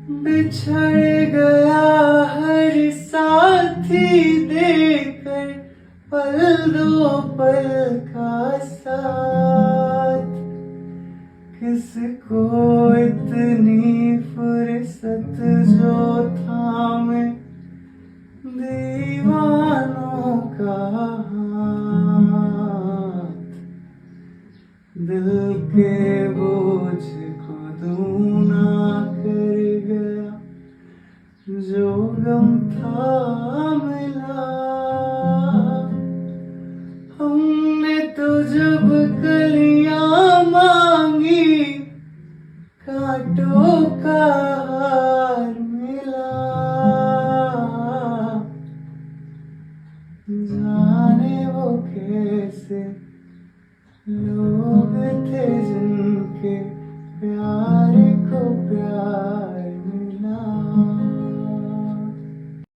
बिछड़ गया हर साथी देकर पल दो पल का साथ। किसको इतनी फुर्सत जो थामे दीवानों का हाथ। दिल के बोझ को दूना कर गया जो गम था